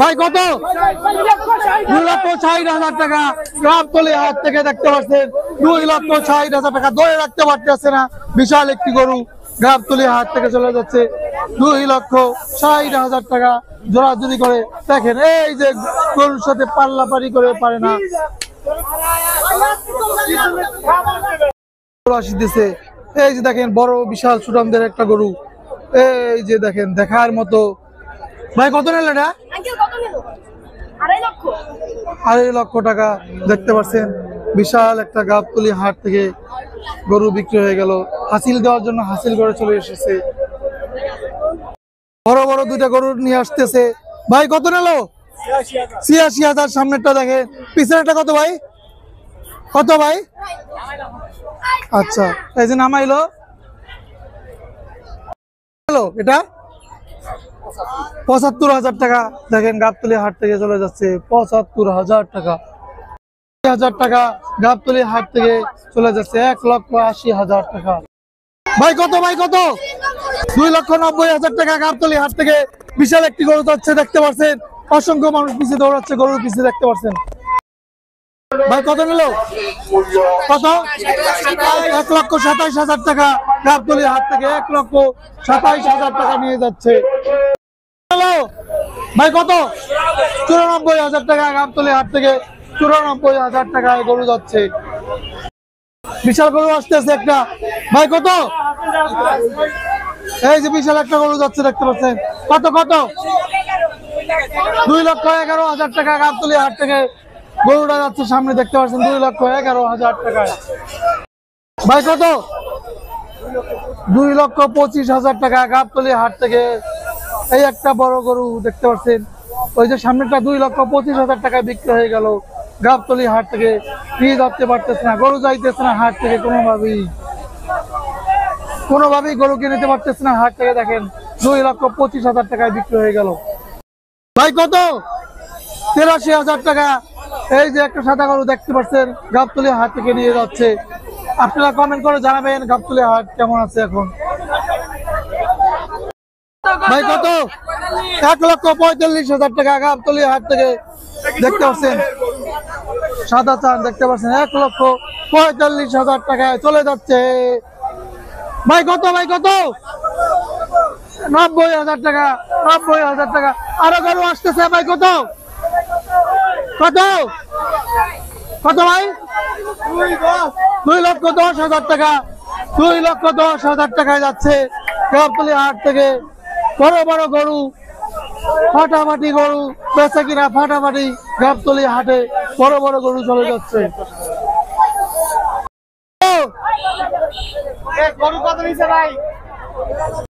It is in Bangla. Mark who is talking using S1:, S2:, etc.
S1: ভাই কত? 2,60,000 টাকা গাবতলী হাট থেকে দেখতে পাচ্ছেন। 2,60,000 টাকা ধরে রাখতে পারতেছে না, বিশাল একটি গরু গাবতলী হাট থেকে চলে যাচ্ছে। 2,60,000 টাকা জোড়াজুড়ি করে দেখেন, এই যে গরুর সাথে পাল্লাপারি করে পারে না আসিতেছে। এই যে দেখেন বড় বিশাল সুঠামদের একটা গরু, এই যে দেখেন দেখার মতো। ভাই কত নিল এটা? 2.5 লক্ষ টাকা দেখতে পাচ্ছেন। বিশাল একটা গাবতলী হাট থেকে গরু বিক্রি হয়ে গেল। হাসিল দেওয়ার জন্য হাসিল করে চলে এসেছে। বড় বড় দুইটা গরু নিয়ে আসতেছে। ভাই কত নিল? 86,000। সামনেরটা দেখেন, পিছনেরটা কত ভাই? কত ভাই? আচ্ছা, এই যে নামাইলো এটা 75,000 টাকা। দেখেন গাবতলী হাট থেকে চলে যাচ্ছে 75,000 টাকা। 1,000 টাকা গাবতলী হাট থেকে চলে যাচ্ছে 1,80,000 টাকা। ভাই কত? ভাই কত? 2,90,000 টাকা গাবতলী হাট থেকে বিশাল একটি গরু যাচ্ছে দেখতে পাচ্ছেন। অসংখ্য মানুষ পিছিয়ে দৌড়াচ্ছে গরুর পিছিয়ে দেখতে পাচ্ছেন। ভাই কত নিল? কত? 1,27,000 টাকা গাবতলী হাট থেকে 1,27,000 টাকা নিয়ে যাচ্ছে। ভাই কত? 94,000 টাকা গাবতলী হাট থেকে 94,000 টাকায় গরু যাচ্ছে। বিশাল গরু আসতেছে একটা। ভাই কত? এই যে বিশাল একটা গরু যাচ্ছে দেখতে পাচ্ছেন। কত কত? 2,11,000 টাকা গাবতলী হাট থেকে গরুটা যাচ্ছে সামনে দেখতে পাচ্ছেন। 2,11,000 টাকায়। ভাই কত? 2,25,000 টাকা গাবতলী হাট থেকে এই একটা বড় গরু দেখতে পাচ্ছেন। ওই যে সামনেটা 2,25,000 টাকায় বিক্রি হয়ে গেল গাবতলী হাট থেকে। নিয়ে যাচ্ছে পারতেছে না, গরু যাইতেছে না হাট থেকে কোনোভাবেই গরু কিনে নিতে পারতেছে না হাট থেকে। দেখেন 2,25,000 টাকায় বিক্রি হয়ে গেল। ভাই কত? 83,000 টাকা। এই যে একটা সাদা গরু দেখতে পাচ্ছেন গাবতলী হাট থেকে নিয়ে যাচ্ছে। আপনারা কমেন্ট করে জানাবেন গাবতলী হাট কেমন আছে এখন। ভাই কত? 1,45,000 টাকা গাবতলী হাট থেকে দেখতে পাচ্ছেন। সাদা চান দেখতে পাচ্ছেন 1,45,000 টাকায় চলে যাচ্ছে। ভাই কত? ভাই কত? 90,000 টাকা। 90,000 টাকা। আরো গরু আসতেছে। ভাই কত? কত? কত ভাই? 2,10,000 টাকা। 2,10,000 টাকায় যাচ্ছে গাবতলী হাট থেকে বড় বড় গরু, ফাটাফাটি গরু বেচা কিনা ফাটাফাটি। গাবতলী হাটে বড় বড় গরু চলে যাচ্ছে। গরু কত নিচ্ছে ভাই?